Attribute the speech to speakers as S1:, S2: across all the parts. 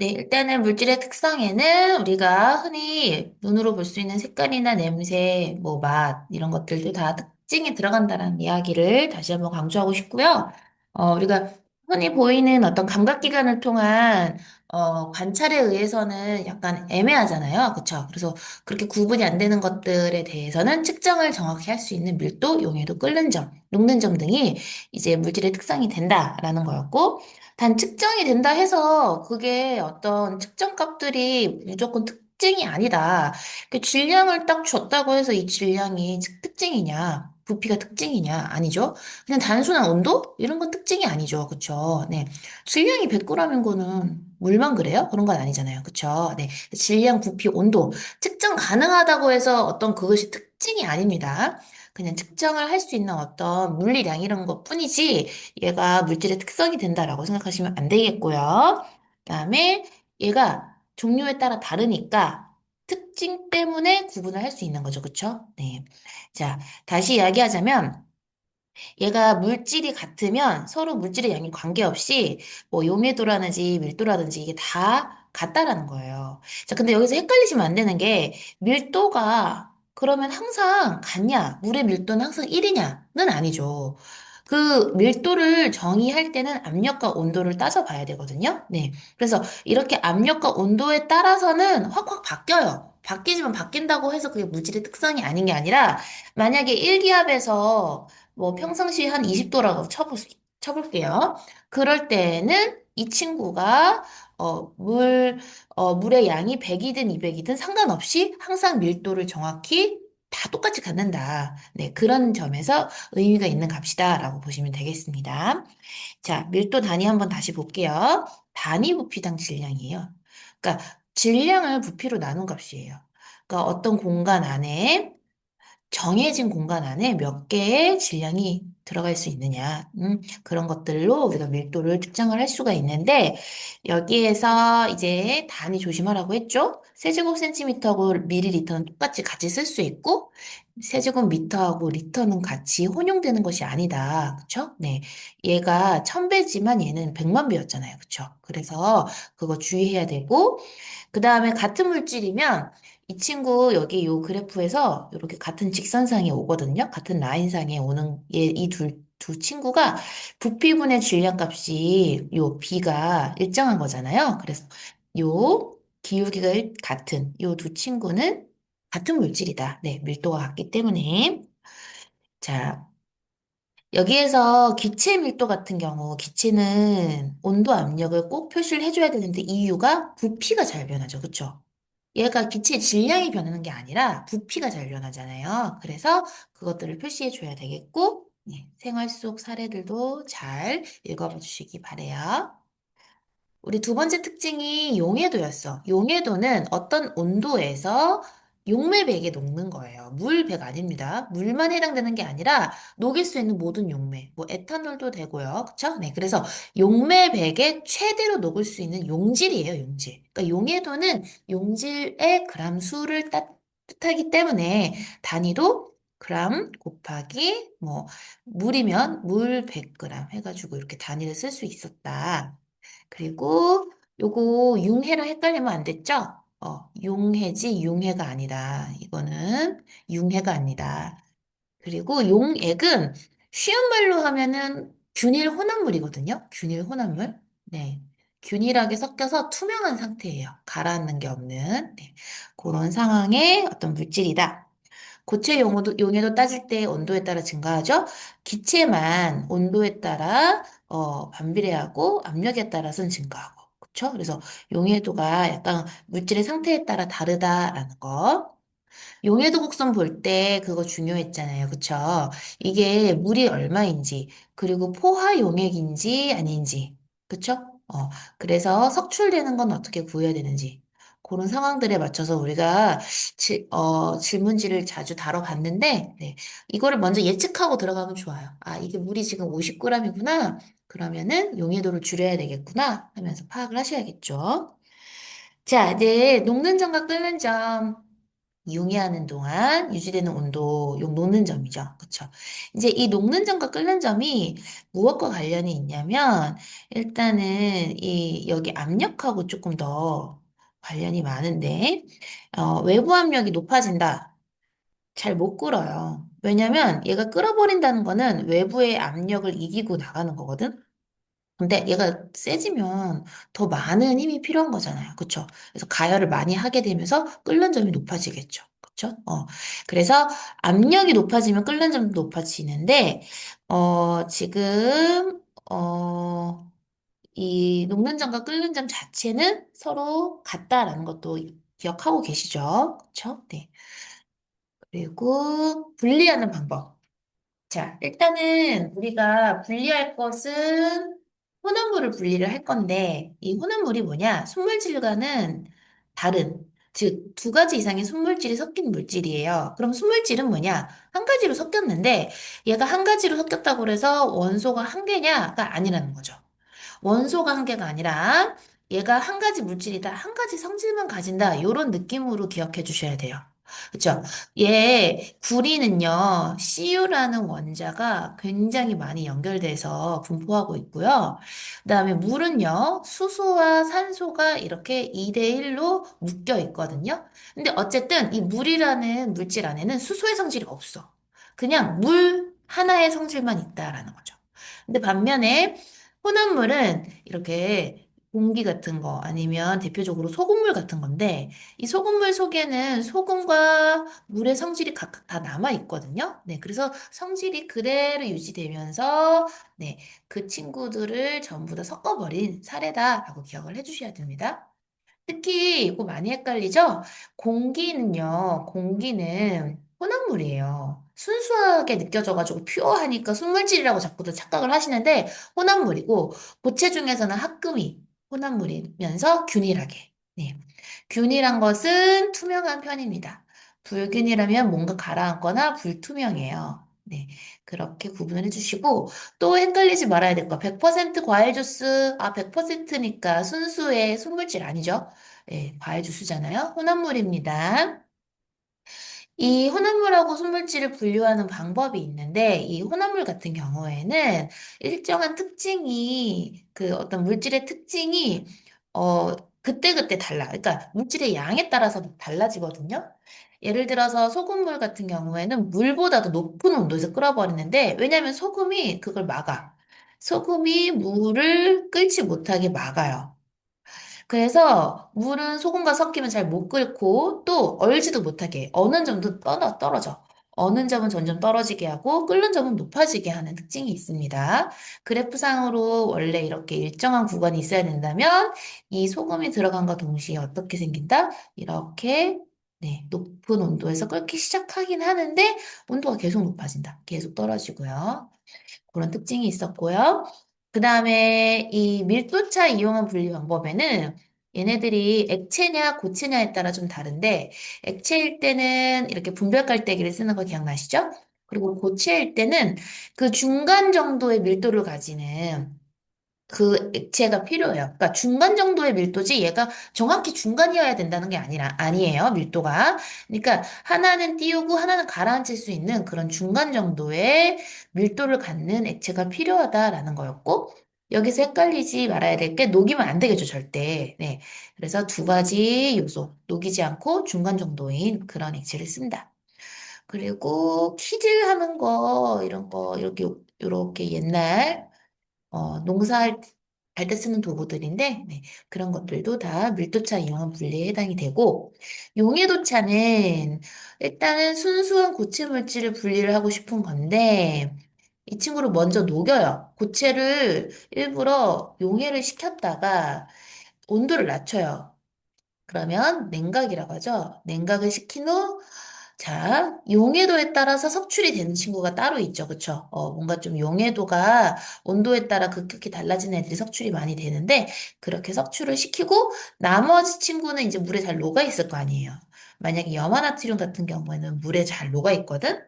S1: 네, 일단은 물질의 특성에는 우리가 흔히 눈으로 볼 수 있는 색깔이나 냄새, 뭐 맛, 이런 것들도 다 특징이 들어간다는 이야기를 다시 한번 강조하고 싶고요. 우리가 흔히 보이는 어떤 감각기관을 통한 관찰에 의해서는 약간 애매하잖아요. 그쵸? 그래서 그렇게 구분이 안 되는 것들에 대해서는 측정을 정확히 할 수 있는 밀도, 용해도, 끓는 점, 녹는 점 등이 이제 물질의 특성이 된다라는 거였고, 단 측정이 된다 해서 그게 어떤 측정 값들이 무조건 특징이 아니다. 그 질량을 딱 줬다고 해서 이 질량이 특징이냐? 부피가 특징이냐? 아니죠. 그냥 단순한 온도? 이런 건 특징이 아니죠. 그쵸? 네. 질량이 100g인 거는 물만 그래요? 그런 건 아니잖아요. 그쵸? 네. 질량, 부피, 온도. 측정 가능하다고 해서 어떤 그것이 특징이 아닙니다. 그냥 측정을 할 수 있는 어떤 물리량 이런 것 뿐이지 얘가 물질의 특성이 된다라고 생각하시면 안 되겠고요. 그다음에 얘가 종류에 따라 다르니까 특징 때문에 구분을 할 수 있는 거죠. 그쵸? 네. 자, 다시 이야기하자면 얘가 물질이 같으면 서로 물질의 양에 관계없이 뭐 용해도라든지 밀도라든지 이게 다 같다라는 거예요. 자, 근데 여기서 헷갈리시면 안 되는 게 밀도가 그러면 항상 같냐? 물의 밀도는 항상 1이냐는 아니죠. 그 밀도를 정의할 때는 압력과 온도를 따져봐야 되거든요. 네. 그래서 이렇게 압력과 온도에 따라서는 확확 바뀌어요. 바뀌지만 바뀐다고 해서 그게 물질의 특성이 아닌 게 아니라 만약에 1기압에서 뭐 평상시에 한 20도라고 쳐볼게요. 그럴 때는 이 친구가 물의 양이 100이든 200이든 상관없이 항상 밀도를 정확히 다 똑같이 갖는다. 네, 그런 점에서 의미가 있는 값이다라고 보시면 되겠습니다. 자, 밀도 단위 한번 다시 볼게요. 단위 부피당 질량이에요. 그러니까 질량을 부피로 나눈 값이에요. 그러니까 어떤 공간 안에 정해진 공간 안에 몇 개의 질량이 들어갈 수 있느냐, 그런 것들로 우리가 밀도를 측정을 할 수가 있는데, 여기에서 이제 단위 조심하라고 했죠? 세제곱센티미터하고 미리리터는 똑같이 같이 쓸 수 있고, 세제곱미터하고 리터는 같이 혼용되는 것이 아니다. 그쵸? 네. 얘가 1000배지만 얘는 100만 배였잖아요. 그쵸? 그래서 그거 주의해야 되고, 그 다음에 같은 물질이면 이 친구 여기 요 그래프에서 이렇게 같은 직선상에 오거든요. 같은 라인상에 오는 이 두 친구가 부피분의 질량값이 요 B가 일정한 거잖아요. 그래서 요 기울기가 같은 요 두 친구는 같은 물질이다. 네, 밀도가 같기 때문에. 자, 여기에서 기체 밀도 같은 경우, 기체는 온도 압력을 꼭 표시를 해줘야 되는데 이유가 부피가 잘 변하죠. 그쵸? 얘가 기체의 질량이 변하는 게 아니라 부피가 잘 변하잖아요. 그래서 그것들을 표시해 줘야 되겠고, 네, 생활 속 사례들도 잘 읽어봐 주시기 바래요. 우리 두 번째 특징이 용해도였어. 용해도는 어떤 온도에서 용매백에 녹는 거예요. 물백 아닙니다. 물만 해당되는 게 아니라 녹일 수 있는 모든 용매. 뭐 에탄올도 되고요. 그쵸? 네. 그래서 용매백에 최대로 녹을 수 있는 용질이에요. 용질. 그러니까 용해도는 용질의 그람 수를 뜻하기 때문에 단위도 그람 곱하기 뭐 물이면 물 100g 해가지고 이렇게 단위를 쓸 수 있었다. 그리고 요거 융해랑 헷갈리면 안 됐죠? 용해지 융해가 아니다. 이거는 융해가 아니다. 그리고 용액은 쉬운 말로 하면은 균일 혼합물이거든요. 균일 혼합물. 네. 균일하게 섞여서 투명한 상태예요. 가라앉는 게 없는. 네. 그런 상황의 어떤 물질이다. 고체 용해도 따질 때 온도에 따라 증가하죠. 기체만 온도에 따라 반비례하고 압력에 따라서는 증가하고. 그렇죠? 그래서 용해도가 약간 물질의 상태에 따라 다르다라는 거. 용해도 곡선 볼 때 그거 중요했잖아요. 그쵸? 이게 물이 얼마인지, 그리고 포화 용액인지 아닌지. 그쵸? 그래서 석출되는 건 어떻게 구해야 되는지. 그런 상황들에 맞춰서 우리가 질문지를 자주 다뤄봤는데, 네. 이거를 먼저 예측하고 들어가면 좋아요. 아, 이게 물이 지금 50g이구나. 그러면은 용해도를 줄여야 되겠구나 하면서 파악을 하셔야겠죠. 자, 이제 녹는 점과 끓는 점. 융해하는 동안 유지되는 온도, 요 녹는 점이죠. 그쵸? 이제 이 녹는 점과 끓는 점이 무엇과 관련이 있냐면, 일단은 이, 여기 압력하고 조금 더 관련이 많은데, 외부 압력이 높아진다. 잘 못 끓어요. 왜냐면 얘가 끓어버린다는 거는 외부의 압력을 이기고 나가는 거거든? 근데 얘가 세지면 더 많은 힘이 필요한 거잖아요. 그쵸? 그래서 가열을 많이 하게 되면서 끓는 점이 높아지겠죠. 그쵸? 그래서 압력이 높아지면 끓는 점도 높아지는데, 지금, 이 녹는 점과 끓는 점 자체는 서로 같다라는 것도 기억하고 계시죠? 그쵸? 네. 그리고 분리하는 방법. 자, 일단은 우리가 분리할 것은 혼합물을 분리를 할 건데, 이 혼합물이 뭐냐? 순물질과는 다른, 즉, 두 가지 이상의 순물질이 섞인 물질이에요. 그럼 순물질은 뭐냐? 한 가지로 섞였는데, 얘가 한 가지로 섞였다고 해서 원소가 한 개냐가 아니라는 거죠. 원소가 한 개가 아니라 얘가 한 가지 물질이다, 한 가지 성질만 가진다, 이런 느낌으로 기억해 주셔야 돼요. 그쵸? 얘 구리는요, CU라는 원자가 굉장히 많이 연결돼서 분포하고 있고요. 그다음에 물은요, 수소와 산소가 이렇게 2대1로 묶여 있거든요. 근데 어쨌든 이 물이라는 물질 안에는 수소의 성질이 없어. 그냥 물 하나의 성질만 있다라는 거죠. 근데 반면에 혼합물은 이렇게 공기 같은 거 아니면 대표적으로 소금물 같은 건데 이 소금물 속에는 소금과 물의 성질이 각각 다 남아 있거든요. 네, 그래서 성질이 그대로 유지되면서 네, 그 친구들을 전부 다 섞어버린 사례다라고 기억을 해주셔야 됩니다. 특히 이거 많이 헷갈리죠? 공기는 혼합물이에요. 순수하게 느껴져가지고 퓨어하니까 순물질이라고 자꾸도 착각을 하시는데 혼합물이고 고체 중에서는 합금이 혼합물이면서 균일하게. 네. 균일한 것은 투명한 편입니다. 불균이라면 뭔가 가라앉거나 불투명해요. 네. 그렇게 구분을 해주시고 또 헷갈리지 말아야 될 거. 100% 과일 주스, 100%니까 순수의 순물질 아니죠? 네, 과일 주스잖아요. 혼합물입니다. 이 혼합물하고 순물질을 분류하는 방법이 있는데, 이 혼합물 같은 경우에는 일정한 특징이, 그 어떤 물질의 특징이, 어, 그때그때 달라. 그러니까 물질의 양에 따라서 달라지거든요. 예를 들어서 소금물 같은 경우에는 물보다도 높은 온도에서 끓어버리는데, 왜냐하면 소금이 그걸 막아. 소금이 물을 끓지 못하게 막아요. 그래서 물은 소금과 섞이면 잘 못 끓고 또 얼지도 못하게 해. 어느 점도 떨어져. 어느 점은 점점 떨어지게 하고 끓는 점은 높아지게 하는 특징이 있습니다. 그래프상으로 원래 이렇게 일정한 구간이 있어야 된다면 이 소금이 들어간과 동시에 어떻게 생긴다? 이렇게 네, 높은 온도에서 끓기 시작하긴 하는데 온도가 계속 높아진다. 계속 떨어지고요. 그런 특징이 있었고요. 그 다음에 이 밀도차 이용한 분리 방법에는 얘네들이 액체냐 고체냐에 따라 좀 다른데 액체일 때는 이렇게 분별 깔때기를 쓰는 거 기억나시죠? 그리고 고체일 때는 그 중간 정도의 밀도를 가지는 그 액체가 필요해요. 그러니까 중간 정도의 밀도지 얘가 정확히 중간이어야 된다는 게 아니에요. 밀도가. 그러니까 하나는 띄우고 하나는 가라앉힐 수 있는 그런 중간 정도의 밀도를 갖는 액체가 필요하다라는 거였고 여기서 헷갈리지 말아야 될 게 녹이면 안 되겠죠, 절대. 네. 그래서 두 가지 요소, 녹이지 않고 중간 정도인 그런 액체를 쓴다. 그리고 퀴즈 하는 거, 이런 거, 이렇게 옛날 농사할 때 쓰는 도구들인데, 네, 그런 것들도 다 밀도차 이용한 분리에 해당이 되고, 용해도차는 일단은 순수한 고체 물질을 분리를 하고 싶은 건데, 이 친구를 먼저 녹여요. 고체를 일부러 용해를 시켰다가 온도를 낮춰요. 그러면 냉각이라고 하죠. 냉각을 시킨 후, 자, 용해도에 따라서 석출이 되는 친구가 따로 있죠. 그쵸? 뭔가 좀 용해도가 온도에 따라 급격히 달라지는 애들이 석출이 많이 되는데, 그렇게 석출을 시키고, 나머지 친구는 이제 물에 잘 녹아 있을 거 아니에요. 만약에 염화나트륨 같은 경우에는 물에 잘 녹아 있거든?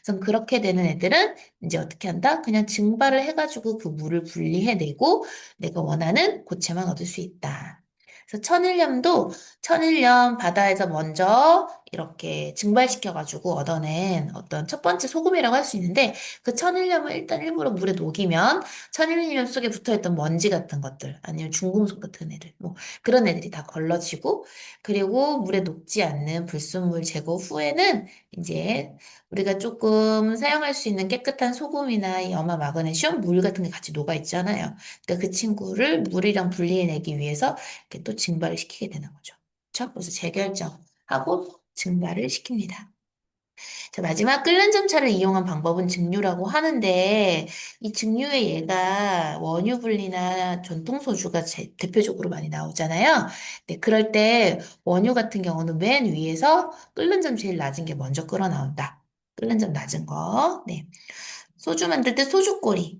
S1: 그래서 그렇게 되는 애들은 이제 어떻게 한다? 그냥 증발을 해가지고 그 물을 분리해내고, 내가 원하는 고체만 얻을 수 있다. 그래서 천일염도 천일염 바다에서 먼저 이렇게 증발시켜가지고 얻어낸 어떤 첫 번째 소금이라고 할 수 있는데 그 천일염을 일단 일부러 물에 녹이면 천일염 속에 붙어있던 먼지 같은 것들 아니면 중금속 같은 애들 뭐 그런 애들이 다 걸러지고 그리고 물에 녹지 않는 불순물 제거 후에는 이제 우리가 조금 사용할 수 있는 깨끗한 소금이나 염화 마그네슘, 물 같은 게 같이 녹아 있잖아요. 그러니까 그 친구를 물이랑 분리해내기 위해서 이렇게 또 증발을 시키게 되는 거죠. 그렇죠? 그래서 재결정하고 증발을 시킵니다. 자, 마지막 끓는 점차를 이용한 방법은 증류라고 하는데 이 증류의 예가 원유 분리나 전통 소주가 대표적으로 많이 나오잖아요. 네, 그럴 때 원유 같은 경우는 맨 위에서 끓는 점 제일 낮은 게 먼저 끓어 나온다. 끓는 점 낮은 거. 네. 소주 만들 때 소주꼬리에서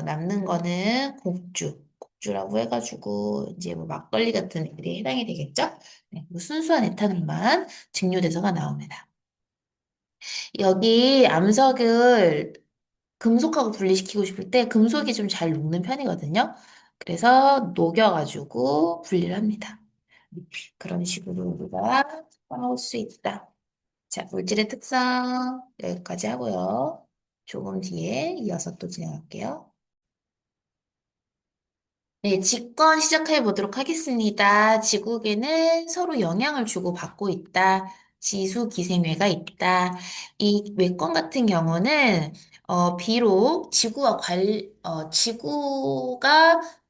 S1: 남는 거는 곡주라고 해가지고 이제 뭐 막걸리 같은 애들이 해당이 되겠죠? 네, 뭐 순수한 에탄올만 증류돼서가 나옵니다. 여기 암석을 금속하고 분리시키고 싶을 때 금속이 좀 잘 녹는 편이거든요. 그래서 녹여가지고 분리를 합니다. 그런 식으로 우리가 나올 수 있다. 자, 물질의 특성 여기까지 하고요. 조금 뒤에 이어서 또 진행할게요. 네, 직권 시작해 보도록 하겠습니다. 지구계는 서로 영향을 주고받고 있다. 지수 기생회가 있다. 이 외권 같은 경우는 비록 지구가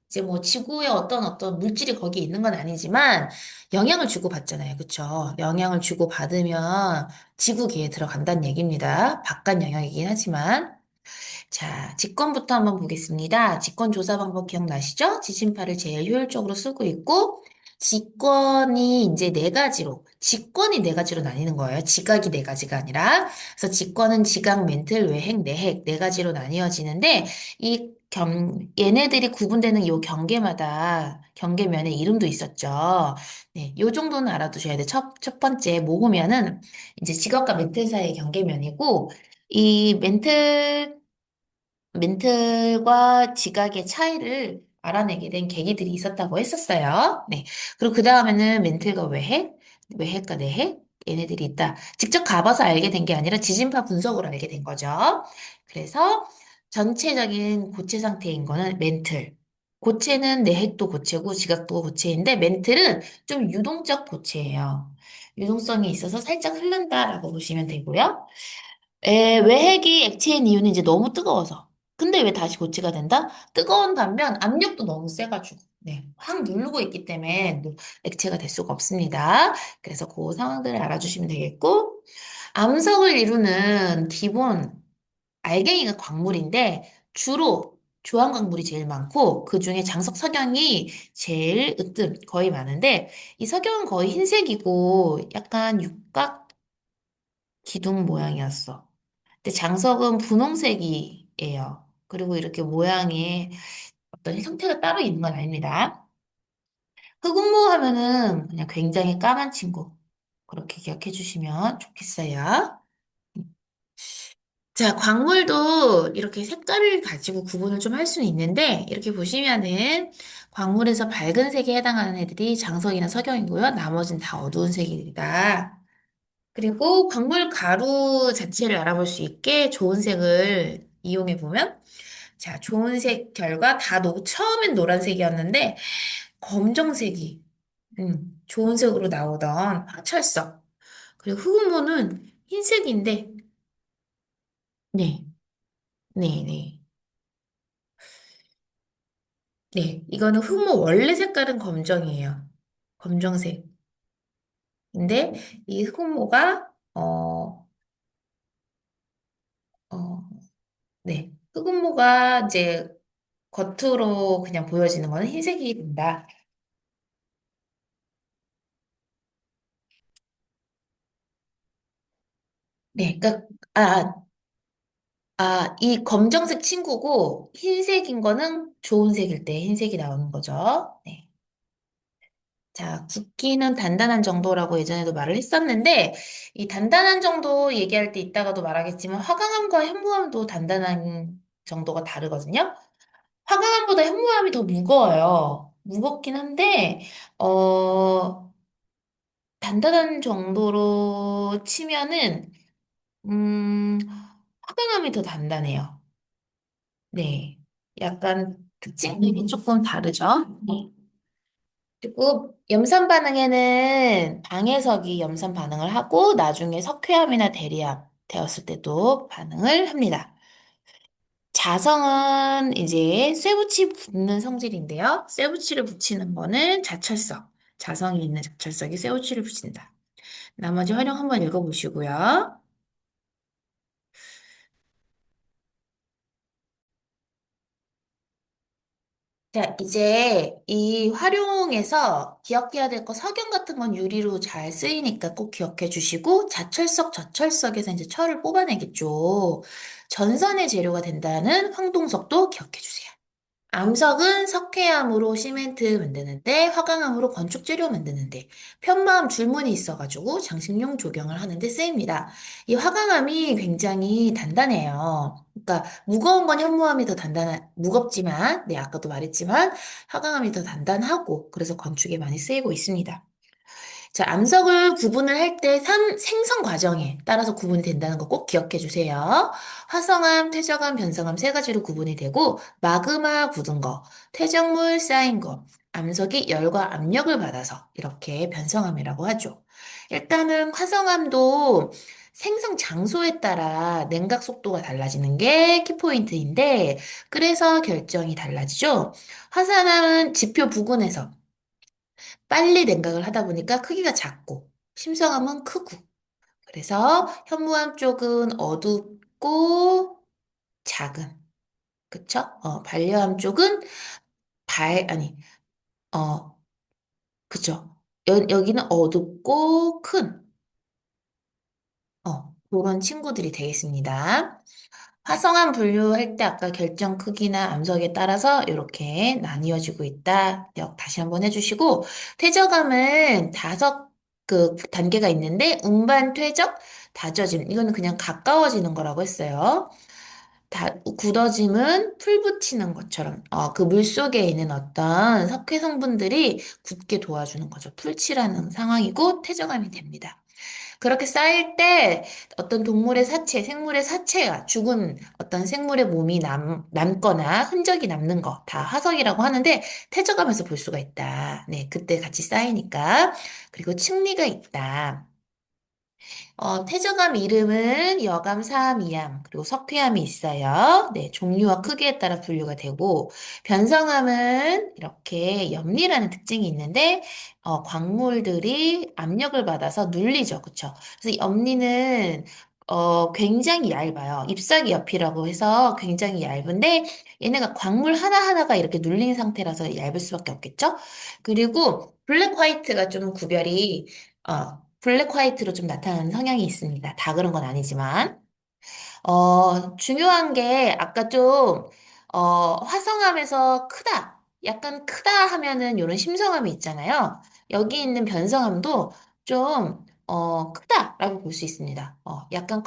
S1: 이제 뭐 지구에 어떤 물질이 거기 있는 건 아니지만 영향을 주고받잖아요. 그쵸? 영향을 주고받으면 지구계에 들어간다는 얘기입니다. 바깥 영역이긴 하지만. 자, 직권부터 한번 보겠습니다. 직권 조사 방법 기억나시죠? 지진파를 제일 효율적으로 쓰고 있고, 직권이 이제 네 가지로, 직권이 네 가지로 나뉘는 거예요. 지각이 네 가지가 아니라. 그래서 직권은 지각, 멘틀, 외핵, 내핵 네 가지로 나뉘어지는데, 얘네들이 구분되는 요 경계마다 경계면에 이름도 있었죠. 네, 요 정도는 알아두셔야 돼. 첫 번째 모으면은 이제 지각과 멘틀 사이의 경계면이고, 이 멘틀과 지각의 차이를 알아내게 된 계기들이 있었다고 했었어요. 네. 그리고 그 다음에는 멘틀과 외핵과 내핵, 얘네들이 있다. 직접 가봐서 알게 된 게 아니라 지진파 분석으로 알게 된 거죠. 그래서 전체적인 고체 상태인 거는 멘틀. 고체는 내핵도 고체고 지각도 고체인데 멘틀은 좀 유동적 고체예요. 유동성이 있어서 살짝 흐른다라고 보시면 되고요. 외핵이 액체인 이유는 이제 너무 뜨거워서. 근데 왜 다시 고체가 된다? 뜨거운 반면 압력도 너무 세가지고. 네, 확 누르고 있기 때문에 액체가 될 수가 없습니다. 그래서 그 상황들을 알아주시면 되겠고, 암석을 이루는 기본 알갱이가 광물인데 주로 주황 광물이 제일 많고 그 중에 장석 석영이 제일 거의 많은데 이 석영은 거의 흰색이고 약간 육각 기둥 모양이었어. 근데 장석은 분홍색이에요. 그리고 이렇게 모양이 어떤 형태가 따로 있는 건 아닙니다. 흑운모 하면은 그냥 굉장히 까만 친구. 그렇게 기억해 주시면 좋겠어요. 자, 광물도 이렇게 색깔을 가지고 구분을 좀 할 수는 있는데, 이렇게 보시면은 광물에서 밝은 색에 해당하는 애들이 장석이나 석영이고요. 나머지는 다 어두운 색입니다. 그리고 광물 가루 자체를 알아볼 수 있게 좋은 색을 이용해 보면, 자, 좋은 색 결과 처음엔 노란색이었는데, 검정색이, 좋은 색으로 나오던 화철석. 그리고 흑음모는 흰색인데, 네, 네, 네. 네, 이거는 흑모 원래 색깔은 검정이에요. 검정색. 근데 이 흑모가, 어, 네. 흑모가 이제 겉으로 그냥 보여지는 거는 흰색이 된다. 네, 그러니까 이 검정색 친구고 흰색인 거는 좋은 색일 때 흰색이 나오는 거죠. 네. 자, 굵기는 단단한 정도라고 예전에도 말을 했었는데 이 단단한 정도 얘기할 때 이따가도 말하겠지만 화강암과 현무암도 단단한 정도가 다르거든요. 화강암보다 현무암이 더 무거워요. 무겁긴 한데 어 단단한 정도로 치면은, 음, 화강암이 더 단단해요. 네. 약간 특징이 조금 다르죠? 네. 그리고 염산 반응에는 방해석이 염산 반응을 하고 나중에 석회암이나 대리암 되었을 때도 반응을 합니다. 자성은 이제 쇠붙이 붙는 성질인데요. 쇠붙이를 붙이는 거는 자철석. 자성이 있는 자철석이 쇠붙이를 붙인다. 나머지 활용 한번 읽어보시고요. 자, 이제 이 활용에서 기억해야 될 거 석영 같은 건 유리로 잘 쓰이니까 꼭 기억해 주시고 자철석, 저철석에서 이제 철을 뽑아내겠죠. 전선의 재료가 된다는 황동석도 기억해 주세요. 암석은 석회암으로 시멘트 만드는데, 화강암으로 건축 재료 만드는데, 편마암 줄무늬 있어가지고 장식용 조경을 하는데 쓰입니다. 이 화강암이 굉장히 단단해요. 그러니까 무거운 건 현무암이 더 무겁지만, 네, 아까도 말했지만, 화강암이 더 단단하고, 그래서 건축에 많이 쓰이고 있습니다. 자, 암석을 구분을 할 때 생성 과정에 따라서 구분이 된다는 거 꼭 기억해 주세요. 화성암, 퇴적암, 변성암 세 가지로 구분이 되고 마그마 굳은 거, 퇴적물 쌓인 거, 암석이 열과 압력을 받아서 이렇게 변성암이라고 하죠. 일단은 화성암도 생성 장소에 따라 냉각 속도가 달라지는 게 키포인트인데 그래서 결정이 달라지죠. 화산암은 지표 부근에서 빨리 냉각을 하다 보니까 크기가 작고 심성암은 크고 그래서 현무암 쪽은 어둡고 작은 그쵸? 반려암 쪽은 아니 어 그쵸? 여기는 어둡고 큰 그런 친구들이 되겠습니다. 화성암 분류할 때 아까 결정 크기나 암석에 따라서 이렇게 나뉘어지고 있다. 기억 다시 한번 해주시고, 퇴적암은 다섯 그 단계가 있는데, 운반 퇴적, 다져짐. 이거는 그냥 가까워지는 거라고 했어요. 굳어짐은 풀 붙이는 것처럼, 그 물속에 있는 어떤 석회 성분들이 굳게 도와주는 거죠. 풀칠하는 상황이고, 퇴적암이 됩니다. 그렇게 쌓일 때 어떤 동물의 사체, 생물의 사체가 죽은 어떤 생물의 몸이 남거나 흔적이 남는 거 다 화석이라고 하는데 퇴적하면서 볼 수가 있다. 네, 그때 같이 쌓이니까. 그리고 층리가 있다. 퇴적암 이름은 여감, 사암, 이암, 그리고 석회암이 있어요. 네, 종류와 크기에 따라 분류가 되고, 변성암은 이렇게 염리라는 특징이 있는데, 광물들이 압력을 받아서 눌리죠. 그쵸? 그래서 염리는, 굉장히 얇아요. 잎사귀 옆이라고 해서 굉장히 얇은데, 얘네가 광물 하나하나가 이렇게 눌린 상태라서 얇을 수밖에 없겠죠? 그리고 블랙 화이트가 좀 구별이, 블랙 화이트로 좀 나타나는 성향이 있습니다. 다 그런 건 아니지만. 중요한 게 아까 좀, 화성암에서 크다. 약간 크다 하면은 이런 심성암이 있잖아요. 여기 있는 변성암도 좀, 크다라고 볼 수 있습니다. 약간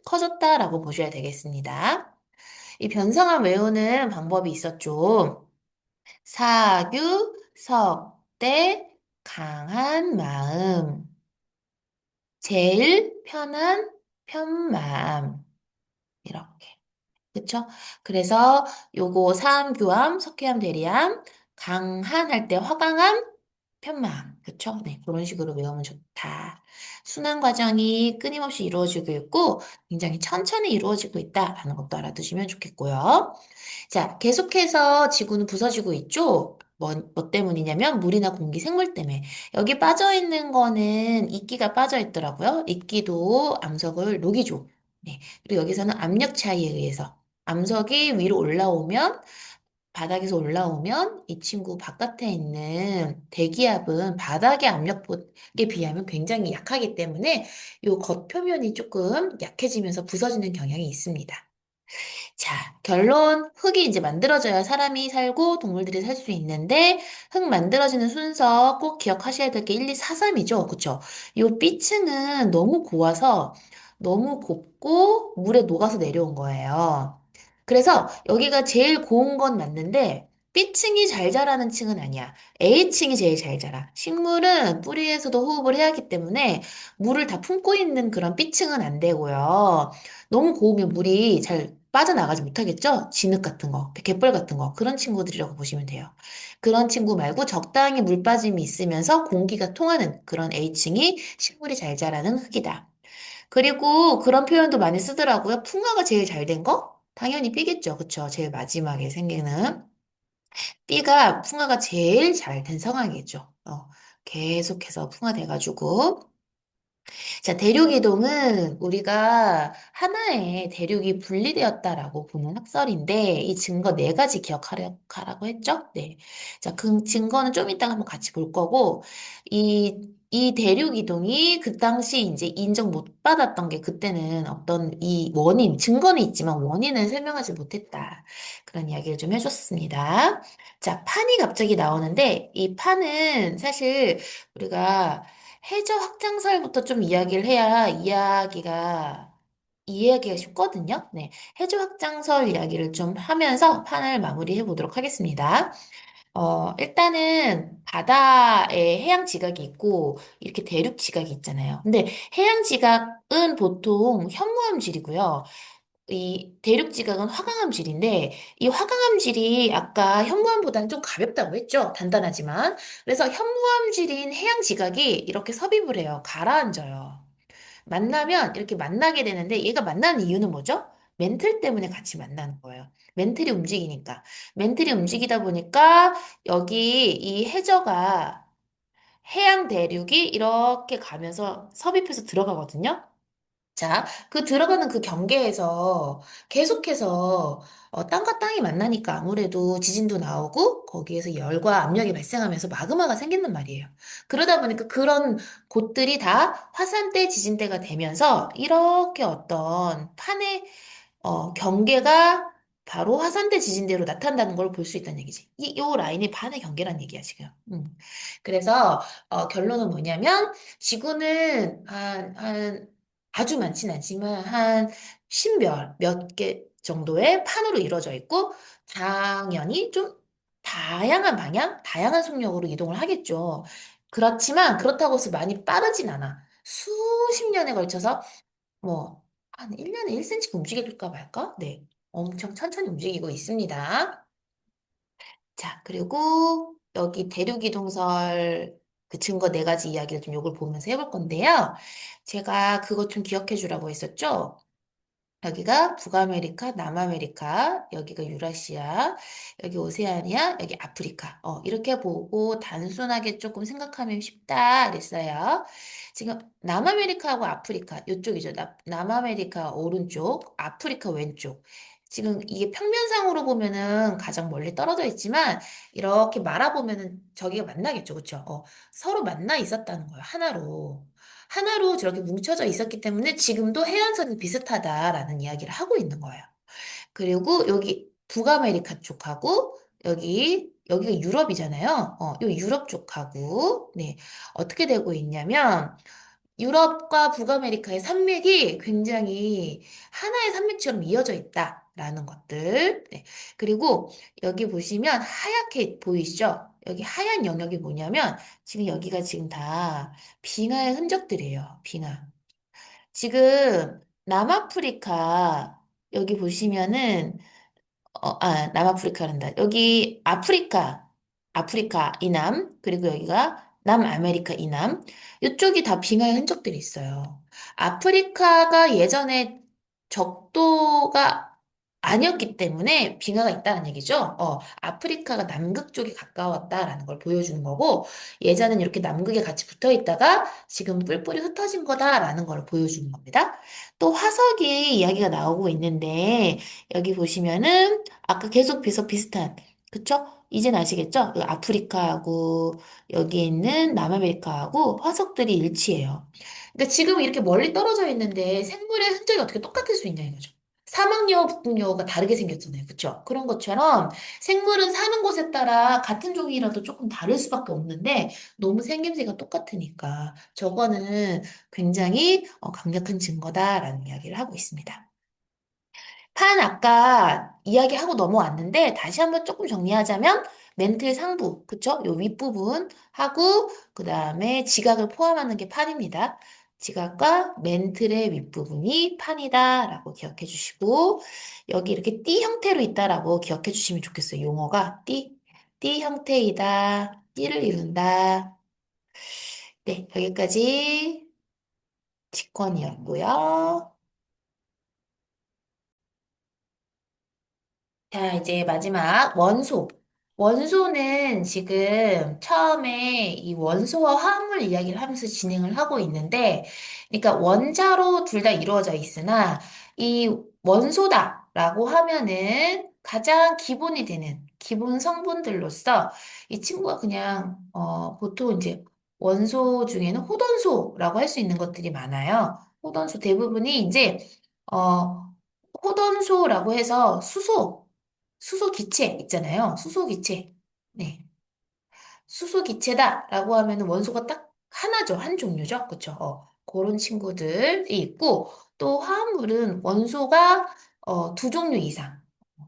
S1: 커졌다라고 보셔야 되겠습니다. 이 변성암 외우는 방법이 있었죠. 사규, 석대, 강한 마음. 제일 편한 편마음. 이렇게. 그쵸? 그래서 요거 사암교암, 석회암, 대리암, 강한 할 때 화강암, 편마음. 그쵸? 네, 그런 식으로 외우면 좋다. 순환 과정이 끊임없이 이루어지고 있고 굉장히 천천히 이루어지고 있다라는 것도 알아두시면 좋겠고요. 자, 계속해서 지구는 부서지고 있죠? 뭐 때문이냐면 물이나 공기, 생물 때문에. 여기 빠져 있는 거는 이끼가 빠져 있더라고요. 이끼도 암석을 녹이죠. 네. 그리고 여기서는 압력 차이에 의해서 암석이 위로 올라오면 바닥에서 올라오면 이 친구 바깥에 있는 대기압은 바닥의 압력에 비하면 굉장히 약하기 때문에 이 겉표면이 조금 약해지면서 부서지는 경향이 있습니다. 자, 결론. 흙이 이제 만들어져야 사람이 살고 동물들이 살 수 있는데, 흙 만들어지는 순서 꼭 기억하셔야 될 게 1, 2, 4, 3이죠. 그쵸? 요 B층은 너무 고와서 너무 곱고 물에 녹아서 내려온 거예요. 그래서 여기가 제일 고운 건 맞는데, B층이 잘 자라는 층은 아니야. A층이 제일 잘 자라. 식물은 뿌리에서도 호흡을 해야 하기 때문에 물을 다 품고 있는 그런 B층은 안 되고요. 너무 고우면 물이 잘 빠져나가지 못하겠죠? 진흙 같은 거, 갯벌 같은 거, 그런 친구들이라고 보시면 돼요. 그런 친구 말고 적당히 물 빠짐이 있으면서 공기가 통하는 그런 A층이 식물이 잘 자라는 흙이다. 그리고 그런 표현도 많이 쓰더라고요. 풍화가 제일 잘 된 거? 당연히 B겠죠. 그쵸? 제일 마지막에 생기는. B가 풍화가 제일 잘 된 상황이겠죠. 계속해서 풍화돼가지고. 자, 대륙 이동은 우리가 하나의 대륙이 분리되었다라고 보는 학설인데, 이 증거 네 가지 기억하라고 했죠? 네. 자, 그 증거는 좀 이따가 한번 같이 볼 거고, 이 대륙 이동이 그 당시 이제 인정 못 받았던 게 그때는 어떤 이 원인, 증거는 있지만 원인을 설명하지 못했다. 그런 이야기를 좀 해줬습니다. 자, 판이 갑자기 나오는데, 이 판은 사실 우리가 해저 확장설부터 좀 이야기를 해야 이해하기가 쉽거든요. 네. 해저 확장설 이야기를 좀 하면서 판을 마무리해 보도록 하겠습니다. 일단은 바다에 해양 지각이 있고 이렇게 대륙 지각이 있잖아요. 근데 해양 지각은 보통 현무암질이고요. 이 대륙 지각은 화강암질인데 이 화강암질이 아까 현무암보다는 좀 가볍다고 했죠. 단단하지만. 그래서 현무암질인 해양 지각이 이렇게 섭입을 해요. 가라앉아요. 만나면 이렇게 만나게 되는데 얘가 만나는 이유는 뭐죠? 멘틀 때문에 같이 만나는 거예요. 멘틀이 움직이니까. 멘틀이 움직이다 보니까 여기 이 해저가 해양 대륙이 이렇게 가면서 섭입해서 들어가거든요. 자, 그 들어가는 그 경계에서 계속해서 땅과 땅이 만나니까 아무래도 지진도 나오고 거기에서 열과 압력이 발생하면서 마그마가 생긴단 말이에요. 그러다 보니까 그런 곳들이 다 화산대, 지진대가 되면서 이렇게 어떤 판의 경계가 바로 화산대 지진대로 나타난다는 걸 볼 수 있다는 얘기지. 요 라인이 판의 경계란 얘기야, 지금. 그래서 결론은 뭐냐면 지구는 아주 많진 않지만 한 신별 몇 개 정도의 판으로 이루어져 있고 당연히 좀 다양한 방향, 다양한 속력으로 이동을 하겠죠. 그렇지만 그렇다고 해서 많이 빠르진 않아. 수십 년에 걸쳐서 뭐 한 1년에 1cm가 움직일까 말까? 네. 엄청 천천히 움직이고 있습니다. 자, 그리고 여기 대륙이동설 그 증거 네 가지 이야기를 좀 요걸 보면서 해볼 건데요. 제가 그것 좀 기억해 주라고 했었죠? 여기가 북아메리카, 남아메리카, 여기가 유라시아, 여기 오세아니아, 여기 아프리카. 이렇게 보고 단순하게 조금 생각하면 쉽다 그랬어요. 지금 남아메리카하고 아프리카, 이쪽이죠. 남아메리카 오른쪽, 아프리카 왼쪽. 지금 이게 평면상으로 보면은 가장 멀리 떨어져 있지만 이렇게 말아보면은 저기가 만나겠죠. 그쵸? 서로 만나 있었다는 거예요. 하나로 저렇게 뭉쳐져 있었기 때문에 지금도 해안선이 비슷하다라는 이야기를 하고 있는 거예요. 그리고 여기 북아메리카 쪽하고 여기가 유럽이잖아요. 요 유럽 쪽하고 네, 어떻게 되고 있냐면 유럽과 북아메리카의 산맥이 굉장히 하나의 산맥처럼 이어져 있다라는 것들. 네. 그리고 여기 보시면 하얗게 보이시죠? 여기 하얀 영역이 뭐냐면 지금 여기가 지금 다 빙하의 흔적들이에요. 빙하. 지금 남아프리카 여기 보시면은 남아프리카란다. 여기 아프리카 이남, 그리고 여기가 남아메리카 이남. 이쪽이 다 빙하의 흔적들이 있어요. 아프리카가 예전에 적도가 아니었기 때문에 빙하가 있다는 얘기죠. 아프리카가 남극 쪽에 가까웠다라는 걸 보여주는 거고, 예전엔 이렇게 남극에 같이 붙어 있다가 지금 뿔뿔이 흩어진 거다라는 걸 보여주는 겁니다. 또 화석이 이야기가 나오고 있는데, 여기 보시면은 아까 계속 비슷한, 그쵸? 이젠 아시겠죠? 그 아프리카하고 여기 있는 남아메리카하고 화석들이 일치해요. 그러니까 지금 이렇게 멀리 떨어져 있는데 생물의 흔적이 어떻게 똑같을 수 있냐 이거죠. 사막여우, 북극여우가 다르게 생겼잖아요. 그쵸? 그런 것처럼 생물은 사는 곳에 따라 같은 종이라도 조금 다를 수밖에 없는데 너무 생김새가 똑같으니까 저거는 굉장히 강력한 증거다라는 이야기를 하고 있습니다. 판 아까 이야기하고 넘어왔는데 다시 한번 조금 정리하자면 멘틀 상부, 그쵸? 요 윗부분 하고 그다음에 지각을 포함하는 게 판입니다. 지각과 멘틀의 윗부분이 판이다라고 기억해 주시고 여기 이렇게 띠 형태로 있다라고 기억해 주시면 좋겠어요. 용어가 띠 형태이다. 띠를 이룬다. 네, 여기까지 직권이었고요. 자, 이제 마지막 원소. 원소는 지금 처음에 이 원소와 화합물 이야기를 하면서 진행을 하고 있는데, 그러니까 원자로 둘 다 이루어져 있으나, 이 원소다라고 하면은 가장 기본이 되는 기본 성분들로서 이 친구가 그냥, 보통 이제 원소 중에는 호돈소라고 할 수 있는 것들이 많아요. 호돈소 대부분이 이제, 어, 호돈소라고 해서 수소 기체 있잖아요. 수소 기체. 네. 수소 기체다라고 하면은 원소가 딱 하나죠. 한 종류죠. 그쵸? 그런 친구들이 있고, 또 화합물은 원소가 두 종류 이상.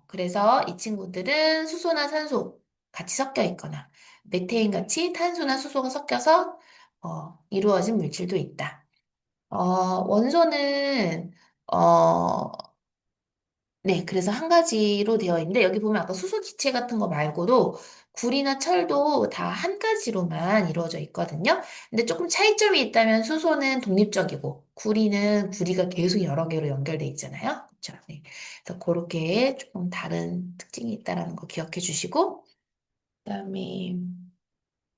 S1: 그래서 이 친구들은 수소나 산소 같이 섞여 있거나, 메테인 같이 탄소나 수소가 섞여서 이루어진 물질도 있다. 원소는 어, 네, 그래서 한 가지로 되어 있는데, 여기 보면 아까 수소 기체 같은 거 말고도 구리나 철도 다 한 가지로만 이루어져 있거든요. 근데 조금 차이점이 있다면 수소는 독립적이고, 구리는 구리가 계속 여러 개로 연결돼 있잖아요. 그렇죠? 네. 그래서 그렇게 조금 다른 특징이 있다라는 거 기억해 주시고, 그다음에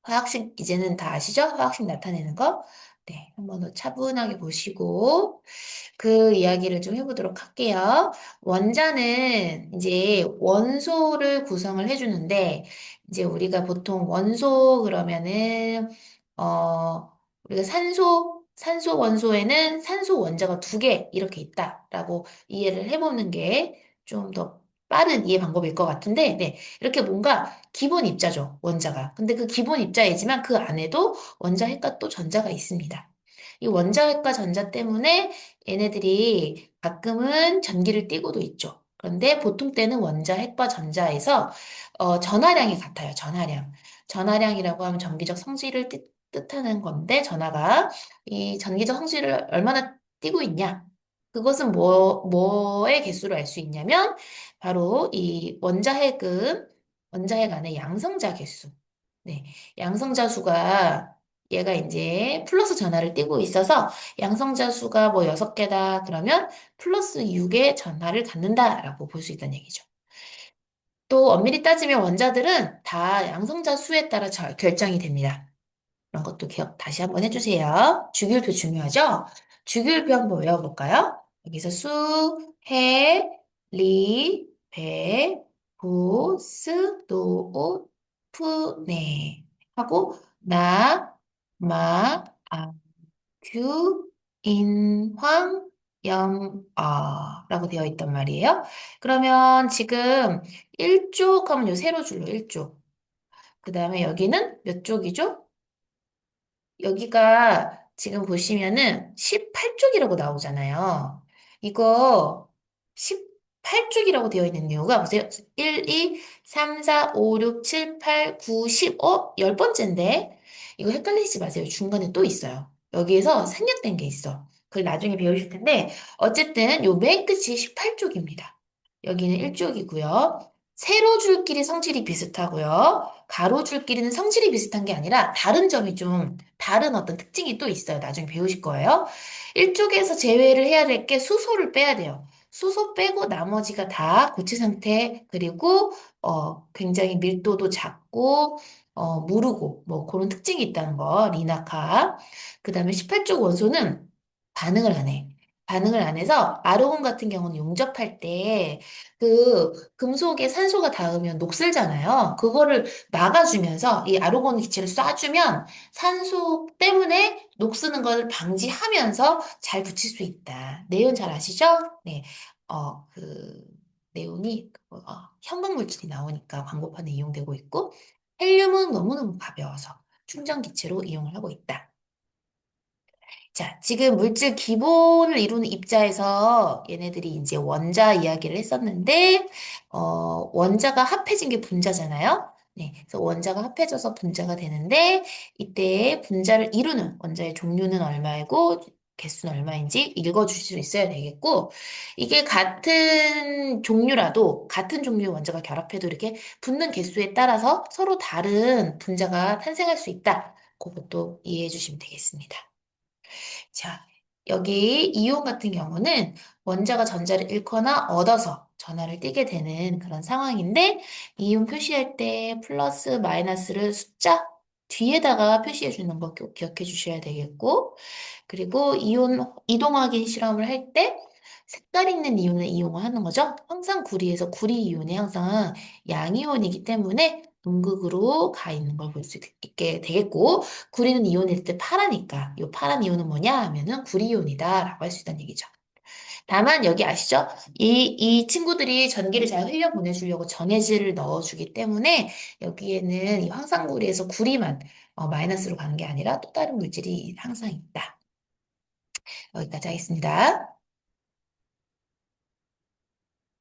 S1: 화학식 이제는 다 아시죠? 화학식 나타내는 거. 네, 한번 더 차분하게 보시고, 그 이야기를 좀 해보도록 할게요. 원자는 이제 원소를 구성을 해주는데, 이제 우리가 보통 원소 그러면은, 우리가 산소 원소에는 산소 원자가 두 개 이렇게 있다라고 이해를 해보는 게 좀 더 빠른 이해 방법일 것 같은데, 네. 이렇게 뭔가 기본 입자죠, 원자가. 근데 그 기본 입자이지만 그 안에도 원자핵과 또 전자가 있습니다. 이 원자핵과 전자 때문에 얘네들이 가끔은 전기를 띠고도 있죠. 그런데 보통 때는 원자핵과 전자에서 전하량이 같아요. 전하량. 전하량이라고 하면 전기적 성질을 뜻하는 건데 전하가 이 전기적 성질을 얼마나 띠고 있냐? 그것은 뭐의 개수로 알 수 있냐면 바로 이 원자핵 안에 양성자 개수. 네. 양성자 수가 얘가 이제 플러스 전하를 띠고 있어서 양성자 수가 뭐 6개다 그러면 플러스 6의 전하를 갖는다라고 볼 수 있다는 얘기죠. 또 엄밀히 따지면 원자들은 다 양성자 수에 따라 결정이 됩니다. 그런 것도 기억 다시 한번 해주세요. 주기율표 중요하죠? 주기율표 한번 외워볼까요? 여기서 수, 해, 리, 배, 부, 스, 노, 오, 푸, 네. 하고, 나, 마, 아, 규, 인, 황, 염, 라고 되어 있단 말이에요. 그러면 지금 1쪽 하면 요 세로 줄로 1쪽. 그 다음에 여기는 몇 쪽이죠? 여기가 지금 보시면은 18쪽이라고 나오잖아요. 이거 18쪽이라고 되어 있는 이유가 보세요. 1, 2, 3, 4, 5, 6, 7, 8, 9, 10, 10번째인데 이거 헷갈리지 마세요. 중간에 또 있어요. 여기에서 생략된 게 있어. 그걸 나중에 배우실 텐데 어쨌든 요 맨 끝이 18쪽입니다. 여기는 1쪽이고요. 세로줄끼리 성질이 비슷하고요. 가로줄끼리는 성질이 비슷한 게 아니라 다른 점이 좀 다른 어떤 특징이 또 있어요. 나중에 배우실 거예요. 일쪽에서 제외를 해야 될 게 수소를 빼야 돼요. 수소 빼고 나머지가 다 고체 상태 그리고 굉장히 밀도도 작고 무르고 뭐 그런 특징이 있다는 거 리나카. 그다음에 18쪽 원소는 반응을 안 해. 반응을 안 해서 아르곤 같은 경우는 용접할 때 그 금속에 산소가 닿으면 녹슬잖아요. 그거를 막아주면서 이 아르곤 기체를 쏴주면 산소 때문에 녹쓰는 걸 방지하면서 잘 붙일 수 있다. 네온 잘 아시죠? 네. 그 네온이 현각 물질이 나오니까 광고판에 이용되고 있고 헬륨은 너무너무 가벼워서 충전 기체로 이용을 하고 있다. 자, 지금 물질 기본을 이루는 입자에서 얘네들이 이제 원자 이야기를 했었는데, 원자가 합해진 게 분자잖아요? 네, 그래서 원자가 합해져서 분자가 되는데, 이때 분자를 이루는 원자의 종류는 얼마이고, 개수는 얼마인지 읽어주실 수 있어야 되겠고, 이게 같은 종류라도, 같은 종류의 원자가 결합해도 이렇게 붙는 개수에 따라서 서로 다른 분자가 탄생할 수 있다. 그것도 이해해 주시면 되겠습니다. 자, 여기 이온 같은 경우는 원자가 전자를 잃거나 얻어서 전하를 띠게 되는 그런 상황인데, 이온 표시할 때 플러스 마이너스를 숫자 뒤에다가 표시해 주는 거 기억해 주셔야 되겠고, 그리고 이온 이동 확인 실험을 할 때 색깔 있는 이온을 이용하는 거죠. 항상 구리에서 구리 이온이 항상 양이온이기 때문에 음극으로 가 있는 걸 볼 수 있게 되겠고, 구리는 이온일 때 파라니까 이 파란 이온은 뭐냐 하면은 구리이온이다라고 할 수 있다는 얘기죠. 다만 여기 아시죠? 이 친구들이 전기를 잘 흘려보내주려고 전해질을 넣어주기 때문에 여기에는 이 황산구리에서 구리만 마이너스로 가는 게 아니라 또 다른 물질이 항상 있다. 여기까지 하겠습니다.